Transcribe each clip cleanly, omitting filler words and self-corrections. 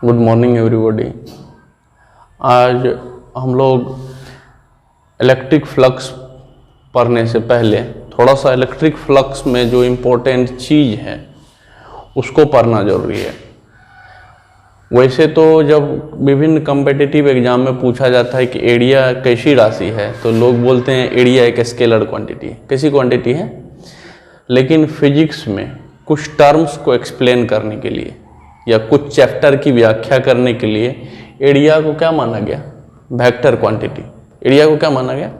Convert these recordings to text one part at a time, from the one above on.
Good morning everybody. आज हम लोग इलेक्ट्रिक फ्लक्स पढ़ने से पहले थोड़ा सा इलेक्ट्रिक फ्लक्स में जो इम्पोर्टेंट चीज़ है उसको पढ़ना ज़रूरी है। वैसे तो जब विभिन्न कम्पिटिटिव एग्जाम में पूछा जाता है कि एरिया कैसी राशि है तो लोग बोलते हैं एरिया एक स्केलर क्वांटिटी है। कैसी क्वांटिटी है? लेकिन फिजिक्स में कुछ टर्म्स को एक्सप्लेन करने के लिए या कुछ चैप्टर की व्याख्या करने के लिए एरिया को क्या माना गया? Vector quantity. एरिया को क्या माना गया?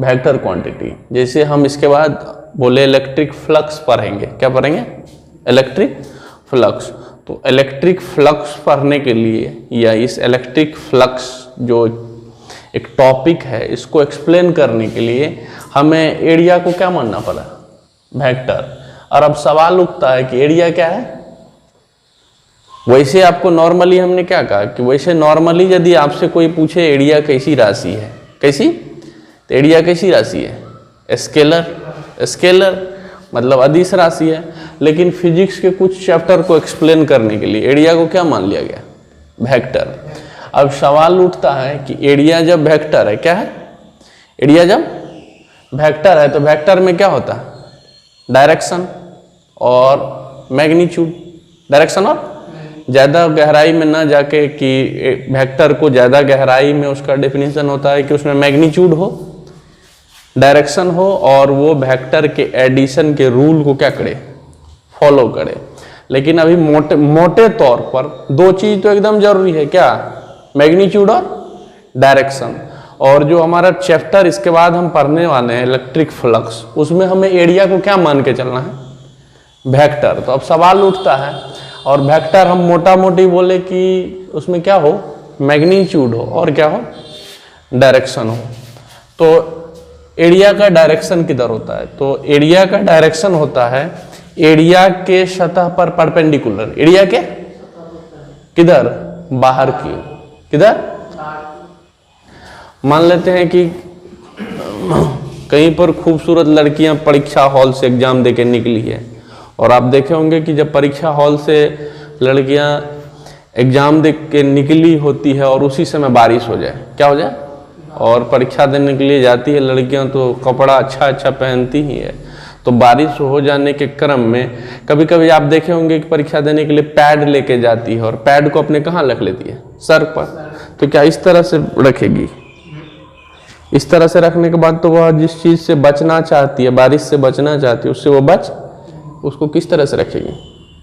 Vector quantity. जैसे हम इसके बाद बोले इलेक्ट्रिक फ्लक्स पढ़ेंगे। क्या पढ़ेंगे? Electric flux. तो इलेक्ट्रिक फ्लक्स पढ़ने के लिए या इस इलेक्ट्रिक फ्लक्स जो एक टॉपिक है इसको एक्सप्लेन करने के लिए हमें एरिया को क्या मानना पड़ा? वेक्टर। और अब सवाल उठता है कि एरिया क्या है? वैसे आपको नॉर्मली हमने क्या कहा कि वैसे नॉर्मली यदि आपसे कोई पूछे एरिया कैसी राशि है, कैसी, तो एरिया कैसी राशि है? स्केलर। स्केलर मतलब अदिश राशि है। लेकिन फिजिक्स के कुछ चैप्टर को एक्सप्लेन करने के लिए एरिया को क्या मान लिया गया? वेक्टर। अब सवाल उठता है कि एरिया जब वेक्टर है, क्या है? एरिया जब वेक्टर है तो वेक्टर में क्या होता है? डायरेक्शन और मैग्नीट्यूड। डायरेक्शन और ज़्यादा गहराई में ना जाके कि वेक्टर को ज़्यादा गहराई में उसका डेफिनेशन होता है कि उसमें मैग्नीट्यूड हो, डायरेक्शन हो और वो वेक्टर के एडिशन के रूल को क्या करे? फॉलो करे। लेकिन अभी मोटे तौर पर दो चीज़ तो एकदम जरूरी है। क्या? मैग्नीट्यूड और डायरेक्शन। और जो हमारा चैप्टर इसके बाद हम पढ़ने वाले हैं इलेक्ट्रिक फ्लक्स, उसमें हमें एरिया को क्या मान के चलना है? वेक्टर। तो अब सवाल उठता है, और वेक्टर हम मोटा मोटी बोले कि उसमें क्या हो? मैग्नीट्यूड हो और क्या हो? डायरेक्शन हो। तो एरिया का डायरेक्शन किधर होता है? तो एरिया का डायरेक्शन होता है एरिया के सतह पर परपेंडिकुलर। एरिया के किधर? बाहर की। किधर? मान लेते हैं कि कहीं पर खूबसूरत लड़कियां परीक्षा हॉल से एग्जाम देके निकली है, और आप देखे होंगे कि जब परीक्षा हॉल से लड़कियां एग्जाम दे के निकली होती है और उसी समय बारिश हो जाए, क्या हो जाए? और परीक्षा देने के लिए जाती है लड़कियां तो कपड़ा अच्छा अच्छा पहनती ही है, तो बारिश हो जाने के क्रम में कभी कभी आप देखे होंगे कि परीक्षा देने के लिए पैड लेके जाती है और पैड को अपने कहाँ रख लेती है? सर पर। तो क्या इस तरह से रखेगी? इस तरह से रखने के बाद तो वह जिस चीज़ से बचना चाहती है, बारिश से बचना चाहती है, उससे वो उसको किस तरह से रखेगी?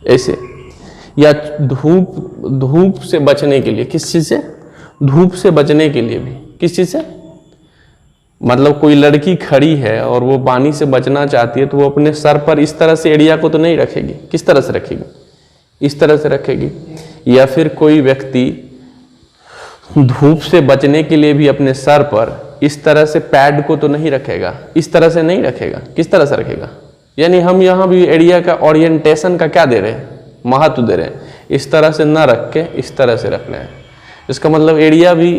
ऐसे। या धूप से बचने के लिए, किस चीज़ से? धूप से बचने के लिए भी किस चीज़ से? मतलब कोई लड़की खड़ी है और वो पानी से बचना चाहती है तो वो अपने सर पर इस तरह से एरिया को तो नहीं रखेगी। किस तरह से रखेगी? इस तरह से रखेगी। या फिर कोई व्यक्ति धूप से बचने के लिए भी अपने सर पर इस तरह से पैड को तो नहीं रखेगा, इस तरह से नहीं रखेगा। किस तरह से रखेगा? यानी हम यहाँ भी एरिया का ओरिएंटेशन का क्या दे रहे हैं? महत्व दे रहे हैं। इस तरह से ना रख के इस तरह से रख रहे हैं। इसका मतलब एरिया भी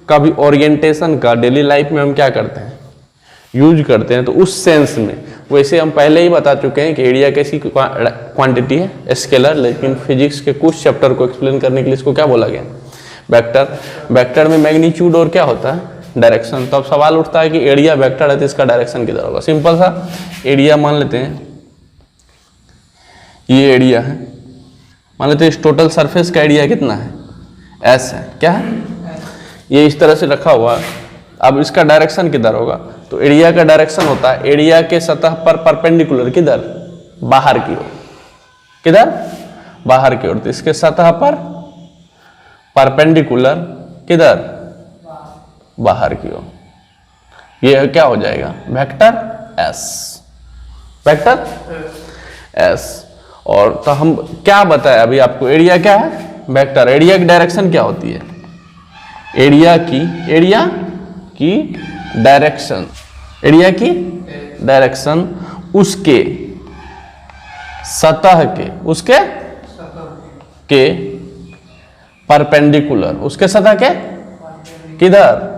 का भी ओरिएंटेशन का डेली लाइफ में हम क्या करते हैं? यूज करते हैं। तो उस सेंस में वैसे हम पहले ही बता चुके हैं कि एरिया कैसी क्वांटिटी है? स्केलर। लेकिन फिजिक्स के कुछ चैप्टर को एक्सप्लेन करने के लिए इसको क्या बोला गया? वेक्टर। वेक्टर में मैग्नीट्यूड और क्या होता है? डायरेक्शन। तो अब सवाल उठता है कि एरिया वेक्टर है तो इसका डायरेक्शन किधर होगा? सिंपल सा, एरिया मान लेते हैं ये एरिया है, मान लेते हैं इस टोटल सरफेस का एरिया कितना है? एस है। क्या है? ये इस तरह से रखा हुआ है। अब इसका डायरेक्शन किधर होगा? तो एरिया का डायरेक्शन होता है एरिया के सतह पर परपेंडिकुलर। किधर? बाहर की ओर। किधर? बाहर की ओर। तो इसके सतह पर परपेंडिकुलर किधर? बाहर की ओर। ये क्या हो जाएगा? Vector S. Vector S. और तो हम क्या बताया अभी आपको? एरिया क्या है? वेक्टर। एरिया की डायरेक्शन क्या होती है? एरिया की डायरेक्शन। एरिया की डायरेक्शन उसके सतह के परपेंडिकुलर। उसके सतह के किधर?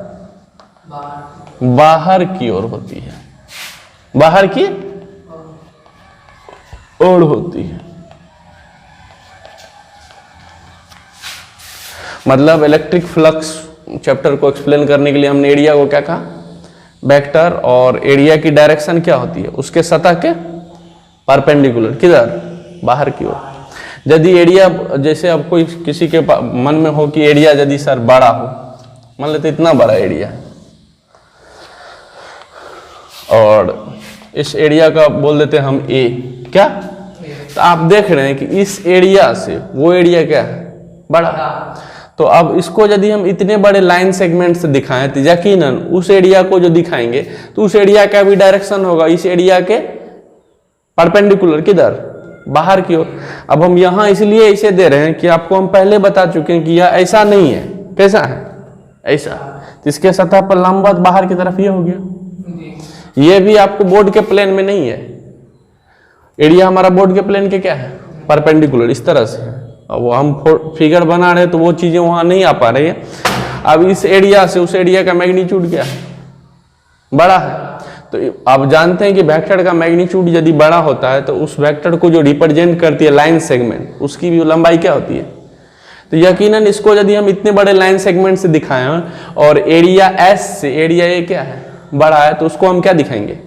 बाहर की ओर होती है। बाहर की ओर होती है। मतलब इलेक्ट्रिक फ्लक्स चैप्टर को एक्सप्लेन करने के लिए हमने एरिया को क्या कहा, वेक्टर, और एरिया की डायरेक्शन क्या होती है, उसके सतह के परपेंडिकुलर, किधर, बाहर की ओर। यदि एरिया, जैसे अब कोई किसी के मन में हो कि एरिया यदि सर बड़ा हो, मान लेते इतना बड़ा एरिया है और इस एरिया का बोल देते हैं हम ए, क्या, तो आप देख रहे हैं कि इस एरिया से वो एरिया क्या है, बड़ा। तो अब इसको यदि हम इतने बड़े लाइन सेगमेंट से दिखाएं तो यकीनन उस एरिया को जो दिखाएंगे तो उस एरिया का भी डायरेक्शन होगा इस एरिया के परपेंडिकुलर, किधर, बाहर की ओर। अब हम यहाँ इसलिए इसे दे रहे हैं कि आपको हम पहले बता चुके हैं कि यह ऐसा नहीं है, कैसा है, ऐसा, इसके सतह पर लंबवत बाहर की तरफ ये हो गया। ये भी आपको बोर्ड के प्लेन में नहीं है, एरिया हमारा बोर्ड के प्लेन के क्या है, परपेंडिकुलर, इस तरह से है। अब हम फिगर बना रहे हैं तो वो चीजें वहां नहीं आ पा रही है। अब इस एरिया से उस एरिया का मैग्नीट्यूड क्या है, बड़ा है। तो आप जानते हैं कि वेक्टर का मैग्नीट्यूड यदि बड़ा होता है तो उस वेक्टर को जो रिप्रेजेंट करती है लाइन सेगमेंट, उसकी भी लंबाई क्या होती है। तो यकीनन इसको यदि हम इतने बड़े लाइन सेगमेंट से दिखाएं और एरिया एस से एरिया ए क्या है, बड़ा है, तो उसको हम क्या दिखाएंगे,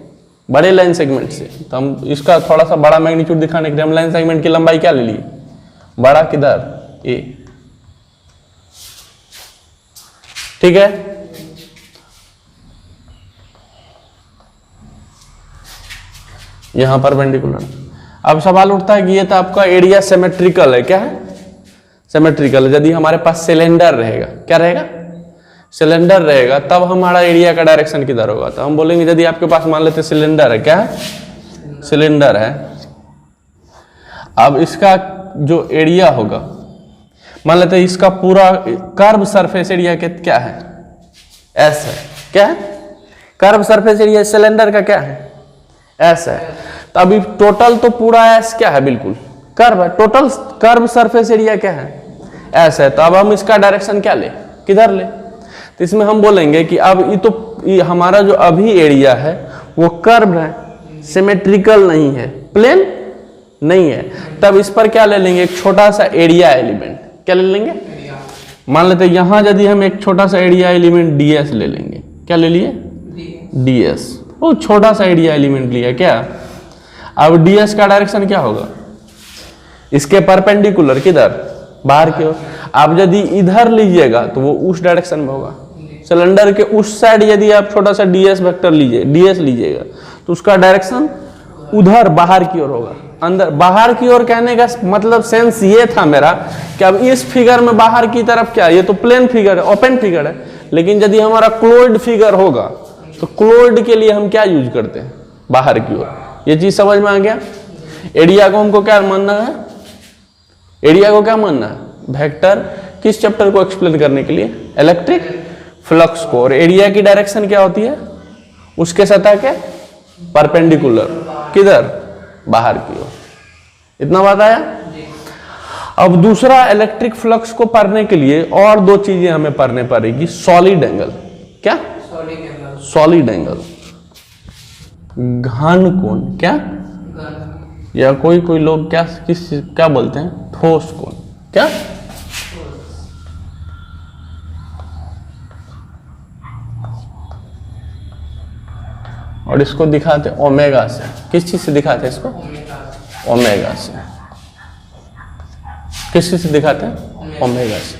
बड़े लाइन सेगमेंट से। तो हम इसका थोड़ा सा बड़ा मैग्नीट्यूड दिखाने के लिए हम लाइन सेगमेंट की लंबाई क्या ले लिए, बड़ा, किधर, ए, ठीक है। यहां परपेंडिकुलर। अब सवाल उठता है कि ये तो आपका एरिया सिमेट्रिकल है, क्या है, सिमेट्रिकल। यदि हमारे पास सिलेंडर रहेगा, क्या रहेगा, सिलेंडर रहेगा, तब हमारा एरिया का डायरेक्शन किधर होगा। तो हम बोलेंगे यदि आपके पास मान लेते सिलेंडर है, क्या है, सिलेंडर है, अब इसका जो एरिया होगा, मान लेते इसका पूरा कर्व सरफेस एरिया क्या है, एस है, क्या है, कर्व सरफेस एरिया सिलेंडर का क्या है, एस है। तो अभी टोटल तो पूरा एस क्या है, बिल्कुल कर्व है, टोटल कर्व सरफेस एरिया क्या है, एस है। तो अब हम इसका डायरेक्शन क्या ले, किधर ले। तो इसमें हम बोलेंगे कि अब ये हमारा जो अभी एरिया है वो कर्व है, सिमेट्रिकल नहीं है, प्लेन नहीं है। तब इस पर क्या ले लेंगे, एक छोटा सा एरिया एलिमेंट, क्या ले लेंगे, मान लेते यहां यदि हम एक छोटा सा एरिया एलिमेंट डीएस ले लेंगे, क्या ले लिए, डीएस, वो छोटा सा एरिया एलिमेंट लिया, क्या। अब डीएस का डायरेक्शन क्या होगा, इसके परपेंडिकुलर, किधर, बाहर की ओर। आप यदि इधर लीजिएगा तो वो उस डायरेक्शन में होगा, सिलेंडर के उस साइड यदि आप छोटा सा डीएस वेक्टर लीजिए, डीएस लीजिएगा तो उसका डायरेक्शन उधर बाहर की ओर होगा, अंदर। बाहर की ओर कहने का मतलब सेंस ये था मेरा कि अब इस फिगर में बाहर की तरफ क्या, ये तो प्लेन फिगर है, ओपन फिगर है, लेकिन यदि हमारा क्लोज्ड फिगर होगा तो क्लोज्ड के लिए हम क्या यूज करते हैं, बाहर की ओर। ये चीज समझ में आ गया। एरिया को हमको क्या मानना है, एरिया को क्या मानना है, वेक्टर, किस चैप्टर को एक्सप्लेन करने के लिए, इलेक्ट्रिक फ्लक्स को। और एरिया की डायरेक्शन क्या होती है, उसके सतह के परपेंडिकुलर, किधर, बाहर की ओर। इतना बात आया। अब दूसरा, इलेक्ट्रिक फ्लक्स को पढ़ने के लिए और दो चीजें हमें पढ़ने पड़ेगी, सॉलिड एंगल, क्या, सॉलिड एंगल, घन कोण, क्या, या कोई लोग क्या बोलते हैं, ठोस कोण, क्या, और इसको दिखाते ओमेगा से। किस चीज से दिखाते हैं इसको, ओमेगा से। किस चीज से दिखाते हैं, ओमेगा से।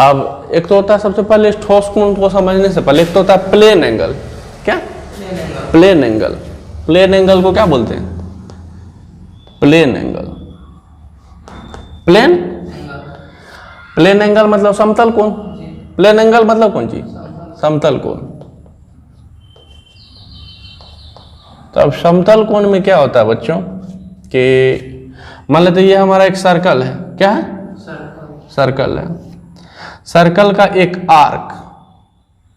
अब एक तो होता है सबसे पहले ठोस कोण को समझने से पहले एक तो होता है प्लेन एंगल, क्या, प्लेन एंगल। प्लेन एंगल को क्या बोलते हैं, प्लेन एंगल, प्लेन एंगल मतलब समतल कोण। प्लेन एंगल मतलब कौन चीज, समतल कोण। तो अब समतल कोण में क्या होता है बच्चों कि मान लेते ये हमारा एक सर्कल है, क्या है, सर्कल है। सर्कल का एक आर्क,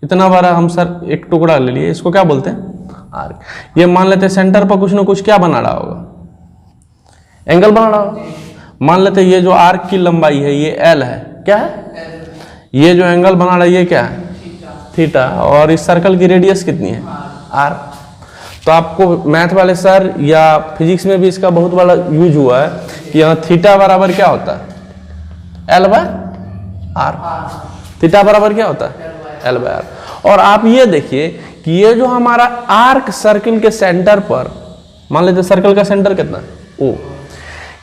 इतना बड़ा हम एक टुकड़ा ले लिए, इसको क्या बोलते हैं, आर्क। ये मान लेते सेंटर पर कुछ ना कुछ क्या बना रहा होगा, एंगल बना रहा होगा। मान लेते ये जो आर्क की लंबाई है ये एल है, क्या है, ये जो एंगल बना रहा है ये क्या है, थीटा। और इस सर्कल की रेडियस कितनी है, आर। तो आपको मैथ वाले सर या फिजिक्स में भी इसका बहुत बड़ा यूज हुआ है कि यहाँ थीटा बराबर क्या होता है, एल बाय आर। थीटा बराबर क्या होता है? L by r. और आप ये देखिए कि ये जो हमारा आर्क सर्किल के सेंटर पर, मान लेते सर्कल का सेंटर कितना है? ओ।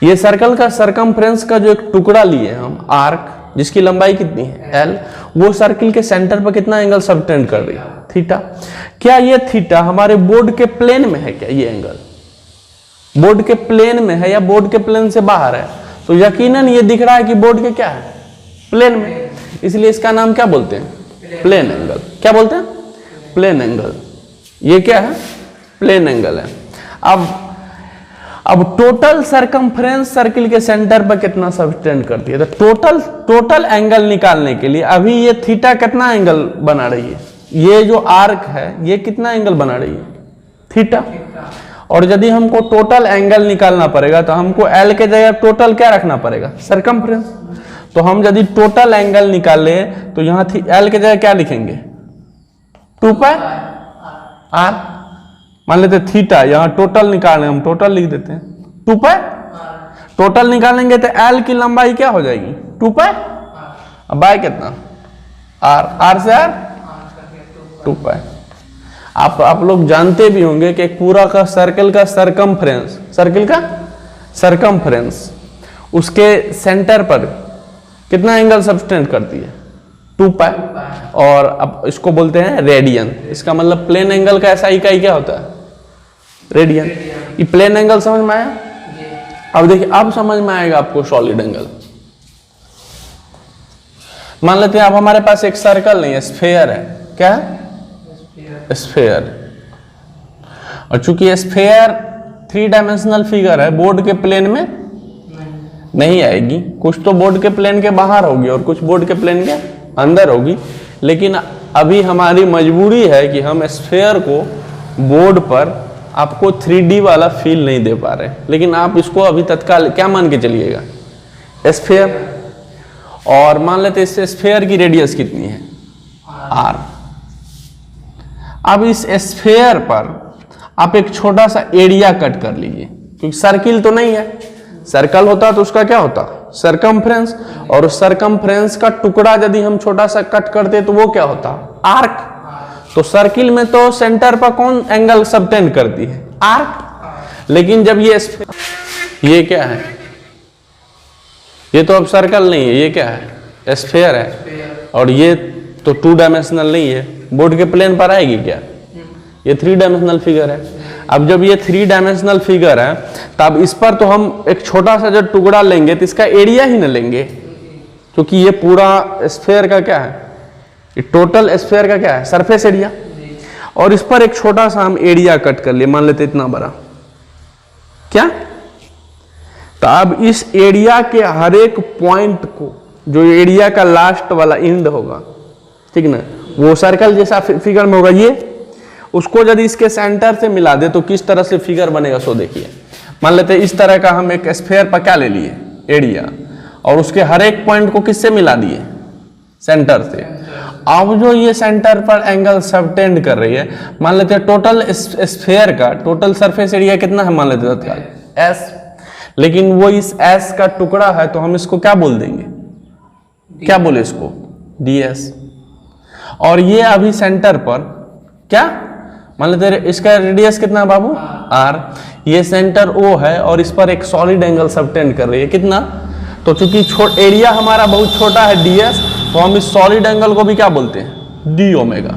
ये सर्कल का सरकमफ्रेंस का जो एक टुकड़ा लिए हम आर्क, जिसकी लंबाई कितनी है? एल, वो सर्किल के सेंटर पर कितना एंगल सबटेंड कर रही है? थीटा। क्या ये थीटा हमारे बोर्ड के प्लेन में है? क्या ये एंगल बोर्ड के प्लेन में है या बोर्ड के प्लेन से बाहर है? तो यकीनन ये दिख रहा है कि बोर्ड के क्या है? प्लेन में। इसलिए इसका नाम क्या बोलते हैं? Plane angle. क्या बोलते हैं? Plane angle. ये क्या है? प्लेन एंगल है। अब टोटल सरकमफ्रेंस सर्किल के सेंटर पर कितना सबटेंड करती है? तो टोटल एंगल निकालने के लिए अभी ये थीटा कितना एंगल बना रही है? ये जो आर्क है ये कितना एंगल बना रही है? थीटा। और यदि हमको टोटल एंगल निकालना पड़ेगा तो हमको एल के जगह टोटल क्या रखना पड़ेगा? सरकमफ्रेंस। तो हम यदि टोटल एंगल निकाले तो यहां एल के जगह क्या लिखेंगे? 2 पाई आर। मान लेते थीटा, यहां टोटल निकालने, हम टोटल लिख देते हैं 2 पाई। टोटल निकालेंगे तो एल की लंबाई क्या हो जाएगी? 2 पाई। अब बाय कितना? आर। आर से आर 2 पाई। आप लोग जानते भी होंगे कि एक पूरा का सर्कल का सरकमफ्रेंस, सर्कल का सरकमफ्रेंस उसके सेंटर पर कितना एंगल सबटेंड करती है? 2 पाई। और अब इसको बोलते हैं रेडियन। इसका मतलब प्लेन एंगल का ऐसा इकाई क्या होता है? रेडियन। ये प्लेन एंगल समझ में आया? अब देखिए, अब समझ में आएगा आपको सॉलिड एंगल। मान लेते हैं अब हमारे पास एक सर्कल नहीं है, स्फेयर है। क्या है? स्फेयर। और चूंकि स्फेयर 3 डायमेंशनल फिगर है, बोर्ड के प्लेन में नहीं आएगी। कुछ तो बोर्ड के प्लेन के बाहर होगी और कुछ बोर्ड के प्लेन के अंदर होगी। लेकिन अभी हमारी मजबूरी है कि हम स्फेयर को बोर्ड पर आपको 3D वाला फील नहीं दे पा रहे। लेकिन आप इसको अभी तत्काल क्या मान के चलिएगा? स्फेयर। और मान लेते इस स्फेयर की रेडियस कितनी है? आर। अब इस स्फेयर पर आप एक छोटा सा एरिया कट कर लीजिए, क्योंकि सर्किल तो नहीं है। सर्कल होता तो उसका क्या होता? सरकमफ्रेंस। और उस सरकमफ्रेंस का टुकड़ा यदि हम छोटा सा कट करते तो वो क्या होता? आर्क। तो सर्किल में तो सेंटर पर कौन एंगल सबटेंड करती है? आर्क। लेकिन जब ये क्या है? ये तो अब सर्कल नहीं है, ये क्या है? स्फेयर है। और ये तो 2 डायमेंशनल नहीं है, बोर्ड के प्लेन पर आएगी क्या? ये 3 डायमेंशनल फिगर है। अब जब ये 3 डायमेंशनल फिगर है तब इस पर तो हम एक छोटा सा जब टुकड़ा लेंगे तो इसका एरिया ही ना लेंगे, क्योंकि ये पूरा स्फेयर का क्या है? ये टोटल स्फेयर का क्या है? Surface area. और इस पर एक छोटा सा हम एरिया कट कर लिए, मान लेते इतना बड़ा। क्या? तो अब इस एरिया के हर एक पॉइंट को, जो एरिया का लास्ट वाला एंड होगा, ठीक ना, वो सर्कल जैसा फिगर में होगा, ये उसको यदि इसके सेंटर से मिला दे तो किस तरह से फिगर बनेगा सो देखिए। मान लेते हैं इस तरह का हम एक स्फेयर पर क्या ले लिए? एरिया। और उसके हर एक पॉइंट को किससे मिला दिए? सेंटर से। अब जो ये सेंटर पर एंगल सबटेंड कर रही है, मान लेते हैं टोटल स्फेयर का टोटल सरफेस एरिया कितना है? मान लेते हैं एस। लेकिन वो इस एस का टुकड़ा है तो हम इसको क्या बोल देंगे? क्या बोले इसको? ds। और ये अभी सेंटर पर क्या, मान लेते हैं इसका रेडियस कितना है बाबू? r। ये सेंटर O है और इस पर एक सॉलिड एंगल सबटेंड कर रही है, कितना? तो चूंकि एरिया हमारा बहुत छोटा है ds, तो हम इस सॉलिड एंगल को भी क्या बोलते हैं? d omega.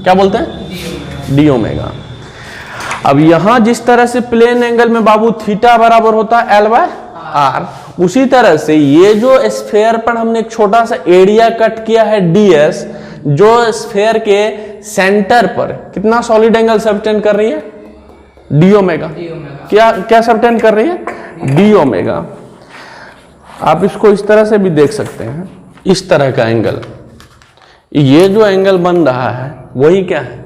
क्या बोलते हैं? d omega. अब यहां जिस तरह से प्लेन एंगल में बाबू थीटा बराबर होता है l बाय आर, उसी तरह से ये जो स्फेयर पर हमने एक छोटा सा एरिया कट किया है ds, जो स्फेयर के सेंटर पर कितना सॉलिड एंगल सबटेंड कर रही है? D omega. क्या सबटेंड कर रही है? D omega. आप इसको इस तरह से भी देख सकते हैं, इस तरह का एंगल। ये जो एंगल बन रहा है वही क्या है?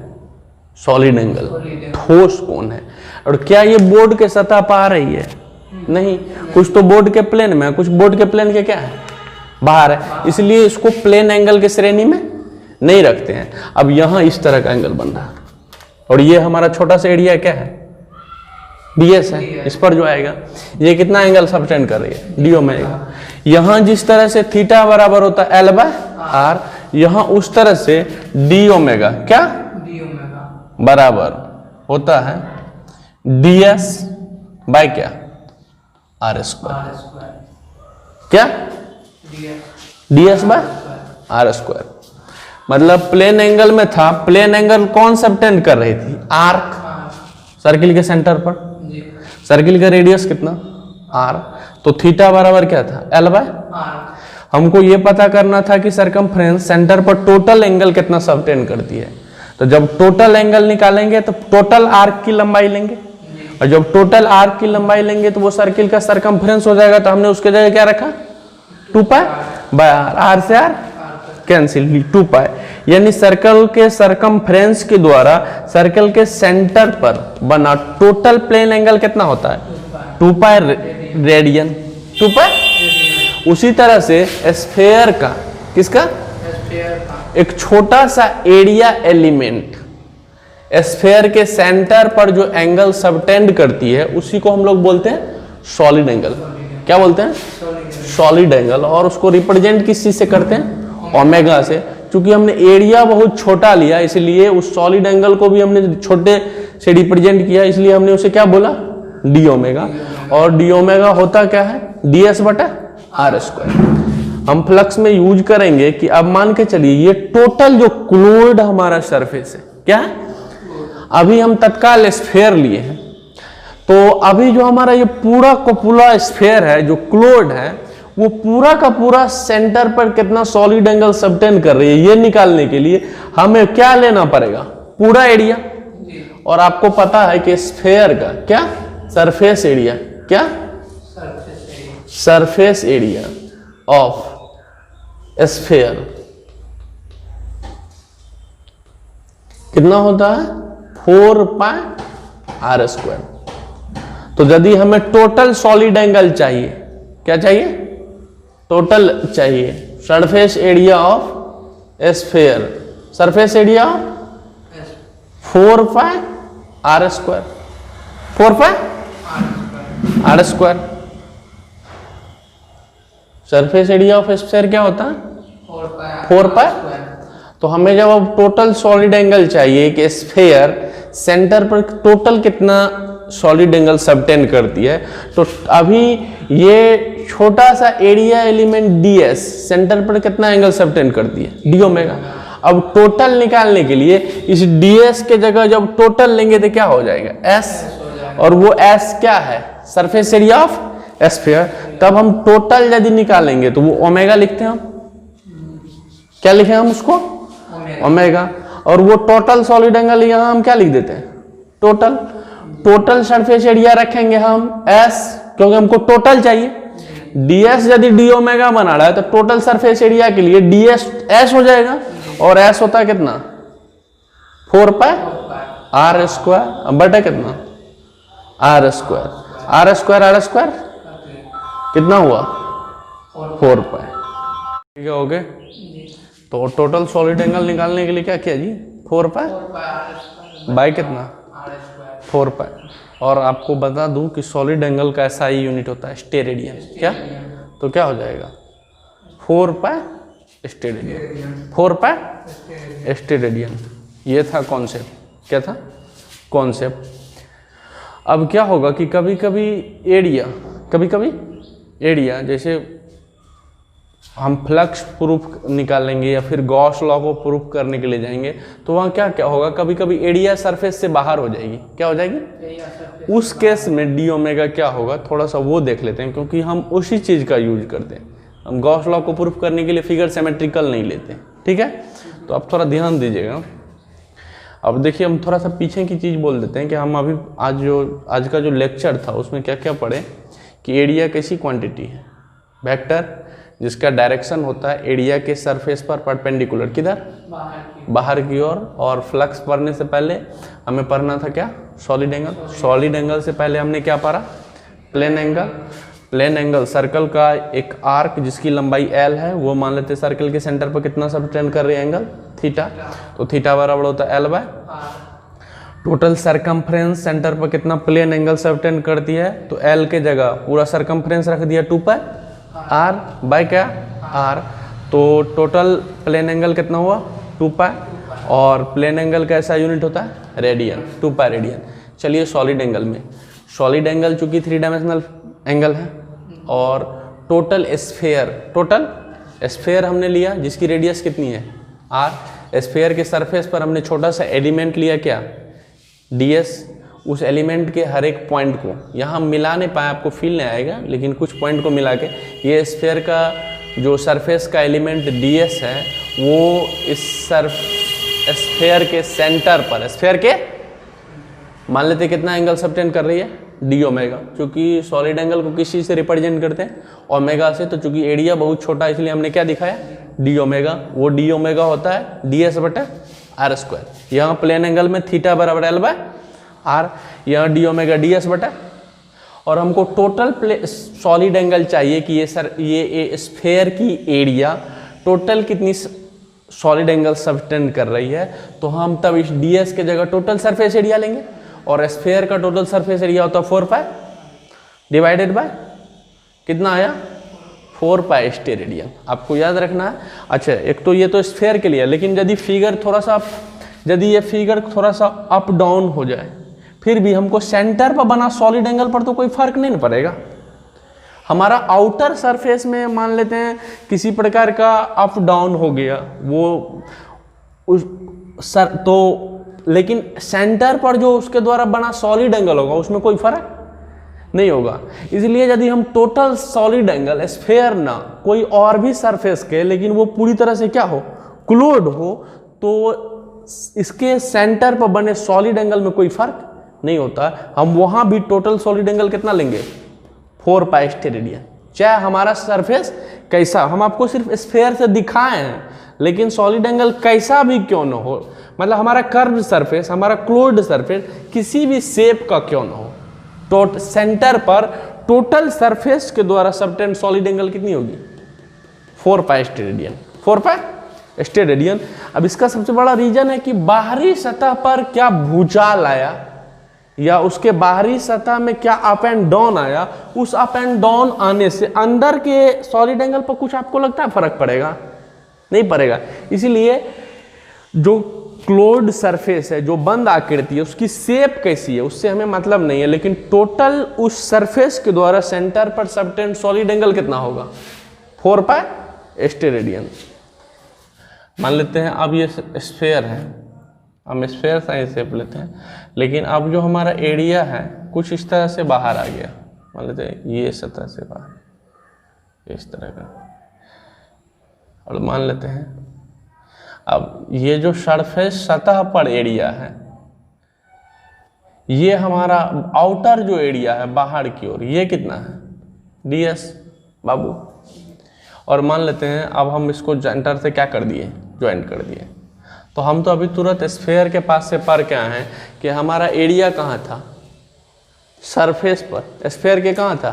सॉलिड एंगल, ठोस कोण है। और क्या ये बोर्ड के सतह पर आ रही है? नहीं, कुछ तो बोर्ड के प्लेन में है, कुछ बोर्ड के प्लेन के क्या है? बाहर है। इसलिए इसको प्लेन एंगल की श्रेणी में नहीं रखते हैं। अब यहां इस तरह का एंगल बन रहा है और ये हमारा छोटा सा एरिया क्या है? ds है। इस पर जो आएगा ये कितना एंगल सबटेंड कर रही है? D omega. यहां जिस तरह से थीटा बराबर होता है एल बाय आर, यहां उस तरह से डी ओमेगा क्या डी ओमेगा बराबर होता है डी एस बाय क्या आर स्क्वायर, आर स्क्वायर क्या d d s by r square. मतलब प्लेन एंगल में था, प्लेन एंगल कौन सबटेंड कर रही थी आर्क, सर्किल के सेंटर पर, जी सर्किल का रेडियस कितना आर, तो थीटा बराबर क्या था एल बाय आर। हमको ये पता करना था कि सरकमफ्रेंस सेंटर पर टोटल एंगल कितना सबटेंड करती है। तो जब टोटल एंगल निकालेंगे तो टोटल आर्क की लंबाई लेंगे, और जब टोटल आर्क की लंबाई लेंगे तो वो सर्किल का सरकमफ्रेंस हो जाएगा। तो हमने उसके जगह क्या रखा 2 पाई बाय आर, आर से आर कैंसिल 2 पाई, यानी सर्कल के सरकमफ्रेंस के द्वारा सर्कल के सेंटर पर बना टोटल प्लेन एंगल कितना होता है 2 पाई रेडियन, 2 पाई। उसी तरह से स्फेयर का, किसका, स्फीयर का एक छोटा सा एरिया एलिमेंट स्फेयर के सेंटर पर जो एंगल सबटेंड करती है उसी को हम लोग बोलते हैं सॉलिड एंगल। क्या बोलते हैं सॉलिड एंगल, और उसको रिप्रेजेंट किस चीज से करते हैं ओमेगा से। क्योंकि हमने एरिया बहुत छोटा लिया इसलिए उस सॉलिड एंगल को भी हमने छोटे से रिप्रेजेंट किया, इसलिए हमने उसे क्या बोला डी ओमेगा। और डी ओमेगा होता क्या है डी एस बटा आर स्क्वायर। हम फ्लक्स में यूज करेंगे कि अब मान के चलिए ये टोटल जो क्लोज्ड हमारा सरफेस है क्या है, अभी हम तत्काल स्फेयर लिए हैं, तो अभी जो हमारा ये पूरा को पूरा स्फेयर है जो क्लोज्ड है वो पूरा का पूरा सेंटर पर कितना सॉलिड एंगल सबटेंड कर रही है, ये निकालने के लिए हमें क्या लेना पड़ेगा पूरा एरिया। और आपको पता है कि स्फेयर का क्या सरफेस एरिया, क्या सरफेस एरिया ऑफ स्फेयर कितना होता है 4 पाई आर स्क्वायर। तो यदि हमें टोटल सॉलिड एंगल चाहिए, क्या चाहिए टोटल चाहिए surface area of sphere, surface area of 4 pi r square, 4 pi r square. Surface area of sphere क्या होता है 4 पाई। तो हमें जब अब टोटल सॉलिड एंगल चाहिए कि स्फेयर सेंटर पर टोटल कितना सॉलिड एंगल सबटेंड करती है, तो अभी ये छोटा सा एरिया एलिमेंट ds सेंटर पर कितना एंगल सबटेंड करती है डी ओमेगा। अब टोटल निकालने के लिए इस ds के जगह जब टोटल लेंगे तो क्या हो जाएगा s, और वो s क्या है सरफेस एरिया ऑफ स्फीयर। तब हम टोटल यदि निकालेंगे तो वो ओमेगा लिखते हैं हम, क्या लिखे हम उसको ओमेगा। और वो टोटल सॉलिड एंगल यहाँ हम क्या लिख देते हैं टोटल। टोटल सरफेस एरिया रखेंगे हम s, क्योंकि हमको टोटल चाहिए। ds यदि डी ओमेगा बना रहा है तो टोटल सरफेस एरिया के लिए ds s हो जाएगा, और s होता है कितना 4 पाई आर स्क्वायर बटा कितना r square, r square r square कितना हुआ 4 पाई। ठीक है, ओके। तो टोटल सॉलिड एंगल निकालने के लिए क्या किया जी 4 पाई बाई कितना 4 पाई। और आपको बता दूं कि सॉलिड एंगल का ऐसा ही यूनिट होता है स्टेरेडियन। क्या, तो क्या हो जाएगा 4 पाई स्टेरेडियन, 4 पाई स्टेरेडियन। ये था कॉन्सेप्ट, क्या था कॉन्सेप्ट। अब क्या होगा कि कभी कभी एरिया जैसे हम फ्लक्स प्रूफ निकालेंगे या फिर गॉस लॉ को प्रूफ करने के लिए जाएंगे तो वहाँ क्या क्या होगा, कभी कभी एरिया सरफेस से बाहर हो जाएगी। क्या हो जाएगी उस केस में डी ओमेगा क्या होगा, थोड़ा सा वो देख लेते हैं, क्योंकि हम उसी चीज़ का यूज करते हैं। हम गॉस लॉ को प्रूफ करने के लिए फिगर सिमेट्रिकल नहीं लेते, ठीक है। तो आप थोड़ा ध्यान दीजिएगा। अब देखिए हम थोड़ा सा पीछे की चीज़ बोल देते हैं कि हम अभी आज का जो लेक्चर था उसमें क्या क्या पढ़े कि एरिया कैसी क्वांटिटी है, वेक्टर जिसका डायरेक्शन होता है एरिया के सरफेस पर परपेंडिकुलर, किधर बाहर की ओर। और फ्लक्स पढ़ने से पहले हमें पढ़ना था क्या सॉलिड एंगल। सॉलिड एंगल से पहले हमने क्या पढ़ा plane angle. Plane angle circle का एक आर्क जिसकी लंबाई l है, वो मान लेते हैं सर्कल के सेंटर पर कितना सबटेंड कर रही है एंगल थीटा। तो थीटा बराबर होता है l by total circumference centre पर कितना प्लेन एंगल सबटेंड करती है, तो l के जगह पूरा सरकमफ्रेंस रख दिया 2 पाई आर बाय क्या आर। तो टोटल प्लेन एंगल कितना हुआ 2 पाई, और प्लेन एंगल का ऐसा यूनिट होता है रेडियन, 2 पाई रेडियन। चलिए सॉलिड एंगल में, सॉलिड एंगल चूंकि 3 डायमेंशनल एंगल है, और टोटल स्फेयर हमने लिया जिसकी रेडियस कितनी है आर। स्फेयर के सरफेस पर हमने छोटा सा एलिमेंट लिया क्या ds। उस एलिमेंट के हर एक पॉइंट को यहाँ मिला नहीं पाए, आपको फील नहीं आएगा, लेकिन कुछ पॉइंट को मिला के ये स्फेयर का जो सरफेस का एलिमेंट ds है वो इस स्फेयर के सेंटर पर, स्फेयर के मान लेते कितना एंगल सबटेंड कर रही है डी ओमेगा, क्योंकि सॉलिड एंगल को किस चीज़ से रिप्रेजेंट करते हैं ओमेगा से। तो चूंकि एरिया बहुत छोटा है इसलिए हमने क्या दिखाया डी ओमेगा। वो डी ओमेगा होता है ds बटा आर स्क्वायर। यहाँ प्लेन एंगल में थीटा बराबर एल बाय आर, यहाँ डी ओमेगा ds बटा। और हमको टोटल सॉलिड एंगल चाहिए कि ये स्फेयर की एरिया टोटल कितनी सॉलिड एंगल सबटेंड कर रही है। तो हम तब इस ds के जगह टोटल सरफेस एरिया लेंगे, और स्फेयर का टोटल सरफेस एरिया होता है 4 पाई डिवाइडेड बाय कितना आया 4 पाई स्टेरेडियन। आपको याद रखना है। अच्छा, एक तो ये तो स्फेयर के लिए, लेकिन यदि ये फिगर थोड़ा सा अप डाउन हो जाए, फिर भी हमको सेंटर पर बना सॉलिड एंगल पर तो कोई फर्क नहीं पड़ेगा। हमारा आउटर सरफेस में मान लेते हैं किसी प्रकार का अप डाउन हो गया वो तो, लेकिन सेंटर पर जो उसके द्वारा बना सॉलिड एंगल होगा उसमें कोई फर्क नहीं होगा। इसलिए यदि हम टोटल सॉलिड एंगल स्फेयर ना कोई और भी सरफेस के, लेकिन वो पूरी तरह से क्या हो क्लोज्ड हो, तो इसके सेंटर पर बने सॉलिड एंगल में कोई फर्क नहीं होता। हम वहां भी टोटल सॉलिड एंगल कितना लेंगे 4 पाई स्टेरेडियन। चाहे हमारा सरफेस कैसा, हम आपको सिर्फ स्फेयर से दिखाए हैं, लेकिन सॉलिड एंगल कैसा भी क्यों ना हो, मतलब हमारा कर्व सरफेस, हमारा क्लोज्ड सरफेस किसी भी शेप का क्यों ना हो, सेंटर पर टोटल सरफेस के द्वारा सबटेंड सॉलिड एंगल कितनी होगी 4 पाई स्टेरेडियन। 4 पाई स्टेरेडियन। अब इसका सबसे बड़ा रीजन है कि बाहरी सतह पर क्या भूचाल आया या उसके बाहरी सतह में क्या अप एंड डाउन आया, उस अप एंड डाउन आने से अंदर के सॉलिड एंगल पर कुछ आपको लगता है फर्क पड़ेगा? नहीं पड़ेगा। इसीलिए जो क्लोज्ड सरफेस है, जो बंद आकृति है, उसकी शेप कैसी है उससे हमें मतलब नहीं है, लेकिन टोटल उस सरफेस के द्वारा सेंटर पर सबटेंड सॉलिड एंगल कितना होगा 4 पाई स्टेरेडियन। मान लेते हैं अब ये स्फेयर है, हम स्फेयर साइज शेप लेते हैं, लेकिन अब जो हमारा एरिया है कुछ इस तरह से बाहर आ गया, मान लेते हैं ये सतह से बाहर इस तरह का, और मान लेते हैं अब ये जो सरफेस सतह पर एरिया है, ये हमारा आउटर जो एरिया है बाहर की ओर, ये कितना है ds बाबू। और मान लेते हैं अब हम इसको सेंटर से क्या कर दिए ज्वाइंट कर दिए, तो हम तो अभी तुरंत स्फेयर के पास से पर क्या है कि हमारा एरिया कहाँ था सरफेस पर, स्फेयर के कहाँ था,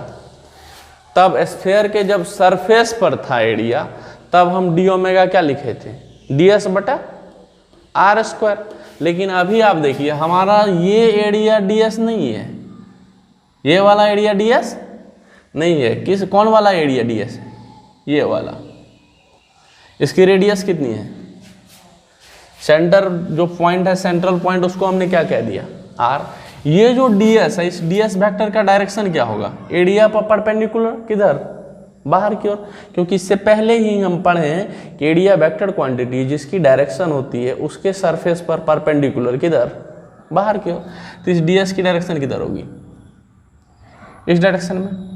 तब स्फेयर के जब सरफेस पर था एरिया तब हम डी ओमेगा क्या लिखे थे ds बटा आर स्क्वायर। लेकिन अभी आप देखिए हमारा ये एरिया ds नहीं है, ये वाला एरिया ds नहीं है। कौन वाला एरिया ds है? ये वाला। इसकी रेडियस कितनी है, सेंटर जो पॉइंट है सेंट्रल पॉइंट उसको हमने क्या कह दिया r। ये जो ds है, इस ds वेक्टर का डायरेक्शन क्या होगा एरिया पर परपेंडिकुलर किधर बाहर की ओर, क्योंकि इससे पहले ही हम पढ़े हैं कि एरिया वेक्टर क्वांटिटी जिसकी डायरेक्शन होती है उसके सरफेस पर परपेंडिकुलर किधर बाहर की ओर। तो इस ds की डायरेक्शन किधर होगी इस डायरेक्शन में।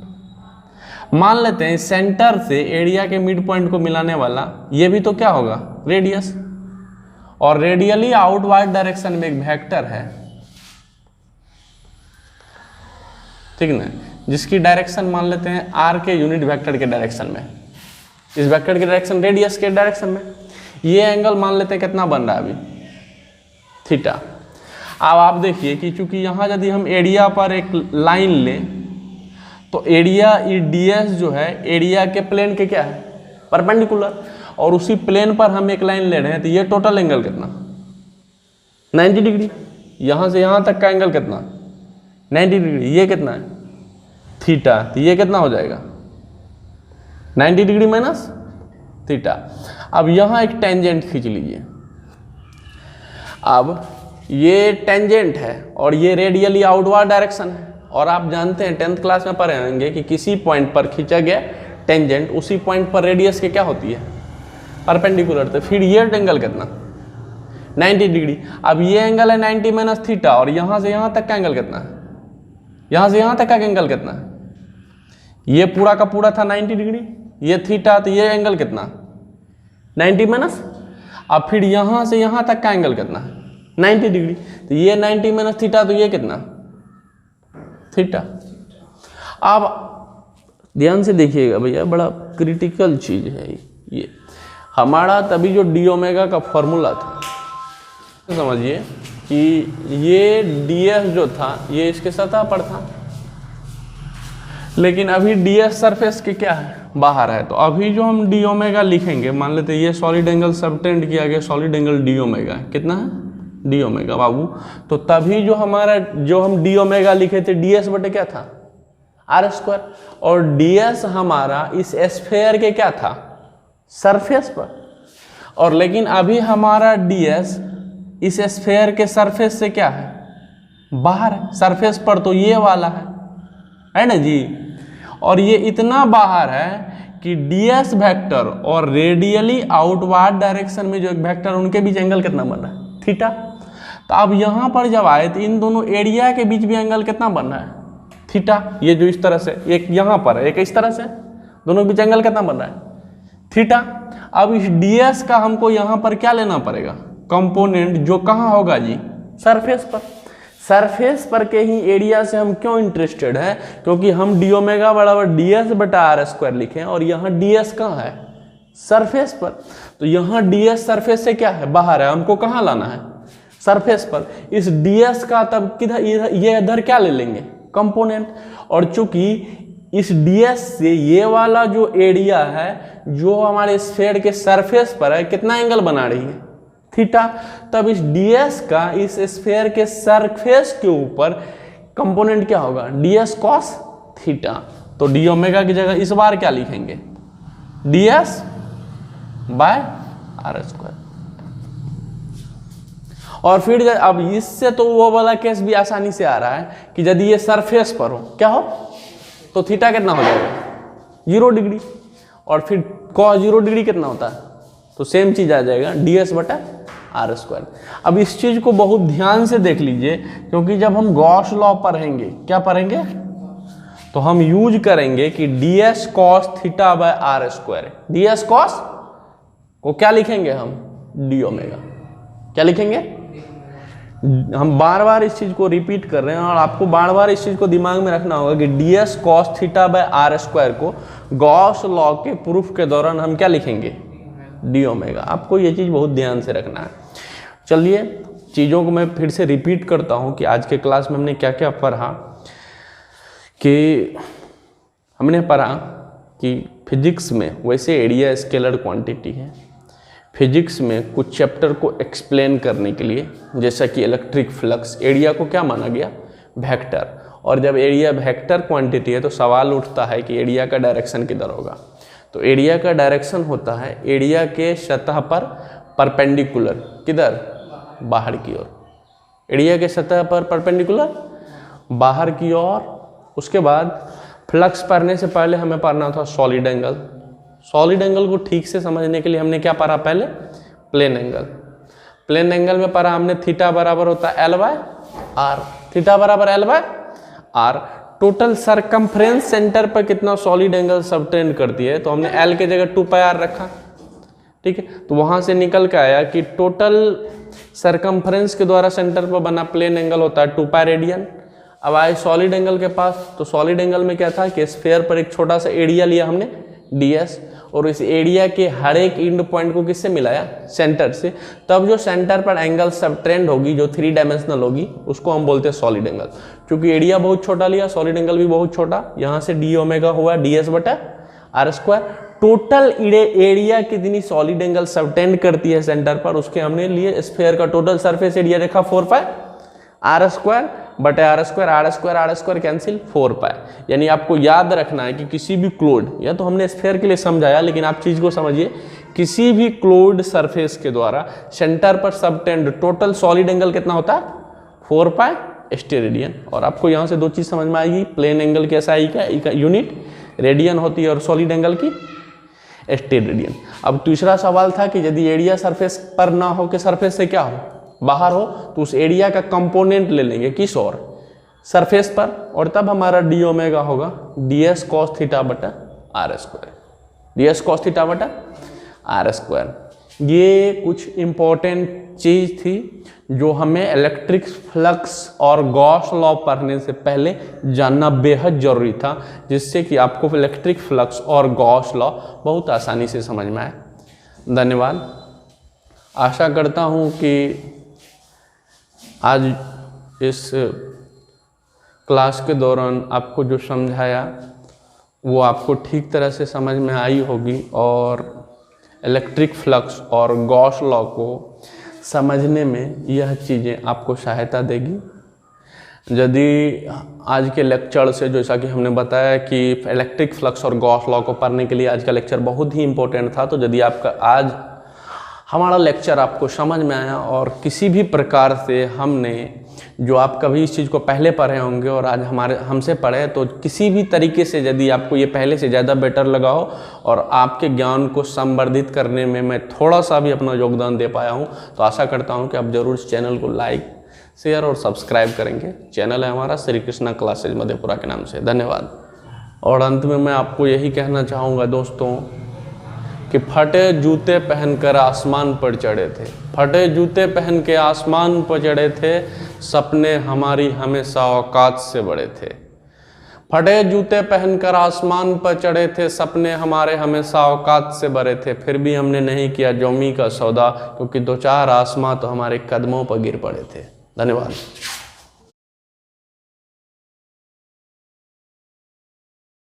मान लेते हैं सेंटर से एरिया के मिड पॉइंट को मिलाने वाला ये भी तो क्या होगा रेडियस, और रेडियली आउटवर्ड डायरेक्शन में एक वेक्टर है, ठीक ना, जिसकी डायरेक्शन मान लेते हैं r के यूनिट वेक्टर के डायरेक्शन में, इस वेक्टर के डायरेक्शन रेडियस के डायरेक्शन में। ये एंगल मान लेते हैं कितना बन रहा है अभी थीटा। अब आप देखिए कि चूंकि यहाँ यदि हम एरिया पर एक लाइन लें तो एरिया ds जो है एरिया के प्लेन के क्या है परपेंडिकुलर, और उसी प्लेन पर हम एक लाइन ले रहे हैं, तो ये टोटल एंगल कितना 90 डिग्री। यहाँ से यहाँ तक का एंगल कितना 90 डिग्री, ये कितना है थीटा, तो ये कितना हो जाएगा 90 डिग्री माइनस थीटा। अब यहाँ एक टेंजेंट खींच लीजिए। अब ये टेंजेंट है और ये रेडियली आउटवर्ड डायरेक्शन है, और आप जानते हैं 10th क्लास में पढ़े होंगे कि किसी पॉइंट पर खींचा गया टेंजेंट उसी पॉइंट पर रेडियस के क्या होती है, परपेंडिकुलर। तो फिर ये एंगल कितना, 90 डिग्री। अब ये एंगल है 90 माइनस थीटा, और यहाँ से यहाँ तक का एंगल कितना है, यहाँ से यहाँ तक का एंगल कितना है, ये पूरा का पूरा था 90 डिग्री, ये थीटा, तो ये एंगल कितना 90 माइनस। अब फिर यहाँ से यहाँ तक का एंगल कितना है 90 डिग्री, तो ये 90 माइनस थीटा, तो ये कितना थीटा। अब ध्यान से देखिएगा भैया, बड़ा क्रिटिकल चीज है ये हमारा। तभी जो डी ओमेगा का फॉर्मूला था, समझिए कि ये ds जो था ये इसके सतह पर था, लेकिन अभी ds सरफेस के क्या है, बाहर है। तो अभी जो हम डी ओमेगा लिखेंगे, मान लेते ये सॉलिड एंगल सबटेंड किया गया, सॉलिड एंगल डी ओमेगा कितना है, डी ओमेगा बाबू। तो तभी जो हमारा जो हम डी ओमेगा लिखे थे ds बटे क्या था, आर स्क्वायर, और ds हमारा इस स्फेयर के क्या था, सरफेस पर। और लेकिन अभी हमारा ds इस स्फेयर के सरफेस से क्या है, बाहर है, सरफेस पर तो ये वाला है ना जी। और ये इतना बाहर है कि ds वेक्टर और रेडियली आउटवर्ड डायरेक्शन में जो एक वेक्टर, उनके बीच एंगल कितना बन रहा है, थीटा। तो अब यहाँ पर जब आए तो इन दोनों एरिया के बीच भी एंगल कितना बन रहा है, थीटा। ये जो इस तरह से, एक यहाँ पर है, एक इस तरह से, दोनों के बीच एंगल कितना बन रहा है, थीटा। अब इस ds का हमको यहाँ पर क्या लेना पड़ेगा, कंपोनेंट, जो कहाँ होगा जी, सरफेस पर। सरफेस पर के ही एरिया से हम क्यों इंटरेस्टेड हैं, क्योंकि हम डी ओमेगा बराबर ds बटा आर स्क्वायर लिखे, और यहाँ ds कहाँ है, सरफेस पर। तो यहाँ ds सरफेस से क्या है, बाहर है, हमको कहाँ लाना है, सरफेस पर। इस ds का तब किधर, ये इधर क्या ले लेंगे, कंपोनेंट। और चूंकि इस ds से ये वाला जो एरिया है जो हमारे स्फेयर के सरफेस पर है, कितना एंगल बना रही है, थीटा। तब इस ds का इस स्फेयर के सरफेस के ऊपर कंपोनेंट क्या होगा, ds cos थीटा। तो डी ओमेगा की जगह इस बार क्या लिखेंगे, ds बाय आर स्क्वायर। और फिर अब इससे तो वो वाला केस भी आसानी से आ रहा है कि यदि ये सरफेस पर हो, क्या हो, तो थीटा कितना हो जाएगा, 0 डिग्री। और फिर cos 0 डिग्री कितना होता है, तो सेम चीज आ जाएगा, ds बटा आर स्क्वायर। अब इस चीज को बहुत ध्यान से देख लीजिए, क्योंकि जब हम गॉस लॉ पढ़ेंगे, क्या पढ़ेंगे, तो हम यूज करेंगे कि ds cos theta by r square. ds cos को क्या लिखेंगे हम, डी ओमेगा, क्या लिखेंगे। हम बार बार इस चीज को रिपीट कर रहे हैं, और आपको बार बार इस चीज को दिमाग में रखना होगा कि ds cos theta by r square को गॉस लॉ के प्रूफ के दौरान हम क्या लिखेंगे, डी ओमेगा। आपको ये चीज बहुत ध्यान से रखना है। चलिए चीज़ों को मैं फिर से रिपीट करता हूँ कि आज के क्लास में हमने क्या क्या पढ़ा। कि हमने पढ़ा कि फिजिक्स में वैसे एरिया स्केलर क्वांटिटी है, फिजिक्स में कुछ चैप्टर को एक्सप्लेन करने के लिए, जैसा कि इलेक्ट्रिक फ्लक्स, एरिया को क्या माना गया, वेक्टर। और जब एरिया वेक्टर क्वांटिटी है तो सवाल उठता है कि एरिया का डायरेक्शन किधर होगा। तो एरिया का डायरेक्शन होता है एरिया के सतह पर परपेंडिकुलर, किधर, बाहर की ओर। एरिया के सतह पर परपेंडिकुलर बाहर की ओर। उसके बाद फ्लक्स पढ़ने से पहले हमें पढ़ना था सॉलिड एंगल। सॉलिड एंगल को ठीक से समझने के लिए हमने क्या पढ़ा, पहले प्लेन एंगल। प्लेन एंगल में पढ़ा हमने थीटा बराबर होता है L बाय आर। थीटा बराबर L by r. Total circumference centre पर कितना सॉलिड एंगल सबटेंड करती है, तो हमने L के जगह 2πr रखा, ठीक है। तो वहां से निकल के आया कि टोटल सरकमफ्रेंस के द्वारा सेंटर पर बना प्लेन एंगल होता है 2π रेडियन। अब आए सॉलिड एंगल के पास, तो सॉलिड एंगल में क्या था कि स्फेयर पर एक छोटा सा एरिया लिया हमने ds, और इस एरिया के हर एक इंड पॉइंट को किससे मिलाया, सेंटर से। तब जो सेंटर पर एंगल सबटेंड होगी, जो 3 डायमेंशनल होगी, उसको हम बोलते हैं सॉलिड एंगल। क्योंकि एरिया बहुत छोटा लिया, सॉलिड एंगल भी बहुत छोटा, यहाँ से डी ओमेगा हुआ ds बटा आर स्क्वायर। टोटल एरिया कितनी सॉलिड एंगल सबटेंड करती है सेंटर पर, उसके हमने लिए स्फेयर का टोटल सरफेस एरिया देखा 4π आर स्क्वायर बटे आर स्क्वायर कैंसिल 4 पाई। यानी आपको याद रखना है कि किसी भी क्लोड, या तो हमने स्फीयर के लिए समझाया लेकिन आप चीज़ को समझिए, किसी भी क्लोड सरफेस के द्वारा सेंटर पर सबटेंड टोटल सॉलिड एंगल कितना होता है 4 पाई स्टेरेडियन। और आपको यहाँ से दो चीज़ समझ में आएगी, प्लेन एंगल की SI का यूनिट रेडियन होती है और सॉलिड एंगल की स्टेरेडियन। अब दूसरा सवाल था कि यदि एरिया सरफेस पर ना हो के सरफेस से क्या हो बाहर हो, तो उस एरिया का कंपोनेंट ले लेंगे किस और सरफेस पर, और तब हमारा डी ओमेगा होगा ds cos थीटा बटा r square, ds cos theta बटा आर स्क्वायर। ये कुछ इम्पोर्टेंट चीज़ थी जो हमें इलेक्ट्रिक फ्लक्स और गॉस लॉ पढ़ने से पहले जानना बेहद ज़रूरी था, जिससे कि आपको इलेक्ट्रिक फ्लक्स और गॉस लॉ बहुत आसानी से समझ में आए। धन्यवाद। आशा करता हूँ कि आज इस क्लास के दौरान आपको जो समझाया वो आपको ठीक तरह से समझ में आई होगी और इलेक्ट्रिक फ्लक्स और गॉस लॉ को समझने में यह चीज़ें आपको सहायता देगी। यदि आज के लेक्चर से, जैसा कि हमने बताया कि इलेक्ट्रिक फ्लक्स और गॉस लॉ को पढ़ने के लिए आज का लेक्चर बहुत ही इम्पोर्टेंट था, तो यदि आपका आज हमारा लेक्चर आपको समझ में आया और किसी भी प्रकार से हमने जो आप कभी इस चीज़ को पहले पढ़े होंगे और आज हमसे पढ़े, तो किसी भी तरीके से यदि आपको ये पहले से ज़्यादा बेटर लगा हो और आपके ज्ञान को संवर्धित करने में मैं थोड़ा सा भी अपना योगदान दे पाया हूँ, तो आशा करता हूँ कि आप ज़रूर इस चैनल को लाइक, शेयर और सब्सक्राइब करेंगे। चैनल है हमारा श्री कृष्णा क्लासेज मधेपुरा के नाम से। धन्यवाद। और अंत में मैं आपको यही कहना चाहूँगा दोस्तों कि फटे जूते पहनकर आसमान पर चढ़े थे, फटे जूते पहन के आसमान पर चढ़े थे, सपने हमारी हमेशा औकात से बड़े थे। फटे जूते पहनकर आसमान पर चढ़े थे, सपने हमारे हमेशा औकात से बड़े थे, फिर भी हमने नहीं किया जोमी का सौदा, क्योंकि 2-4 आसमां तो हमारे कदमों पर गिर पड़े थे। धन्यवाद।